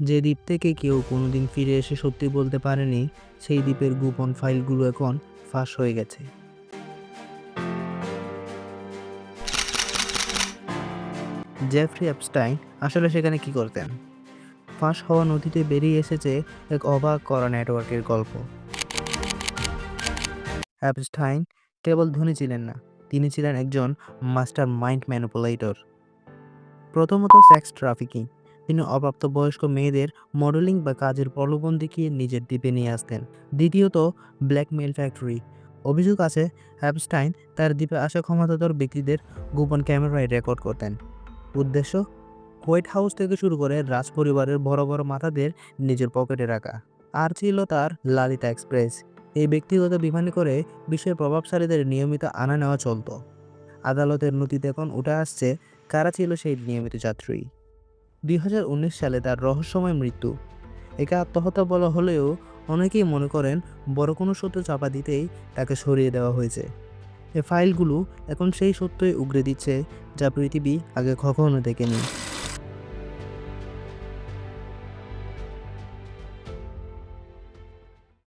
যে দ্বীপ থেকে কেউ কোনোদিন ফিরে এসে সত্যি বলতে পারেনি, সেই দ্বীপের গোপন ফাইলগুলো এখন ফাঁস হয়ে গেছে। জেফ্রি এপস্টাইন আসলে সেখানে কি করতেন? ফাঁস হওয়া নথিতে বেরিয়ে এসেছে এক অবাক করা নেটওয়ার্কের গল্প। অ্যাপস্টাইন কেবল ধনী ছিলেন না, তিনি ছিলেন একজন মাস্টার মাইন্ড ম্যানিপুলেটর। প্রথমত সেক্স ট্রাফিকিং, তিনি অপ্রাপ্তবয়স্ক মেয়েদের মডেলিং বা কাজের প্রলোভন দেখিয়ে নিজের দ্বীপে নিয়ে আসতেন। দ্বিতীয়ত ব্ল্যাকমেইল ফ্যাক্টরি, অভিযোগ আছে অ্যাপস্টাইন তার দ্বীপে আসা ক্ষমতাধর ব্যক্তিদের গোপন ক্যামেরায় রেকর্ড করতেন। উদ্দেশ্য হোয়াইট হাউস থেকে শুরু করে রাজ পরিবারের বড় বড় মাথাদের নিজের পকেটে রাখা। আর ছিল তার লালিতা এক্সপ্রেস, এই ব্যক্তিগত বিমানে করে বিশ্বের প্রভাবশালীদের নিয়মিত আনা নেওয়া চলত। আদালতের নথিতে এখন উঠে আসছে কারা ছিল সেই নিয়মিত যাত্রী। 2019 সালে তার রহস্যময় মৃত্যু, একে আত্মহত্যা বলা হলেও অনেকেই মনে করেন বড় কোনো সত্য চাপা দিতেই তাকে সরিয়ে দেওয়া হয়েছে। এই ফাইলগুলো এখন সেই সত্যই উগরে দিচ্ছে যা পৃথিবী আগে কখনো দেখেনি।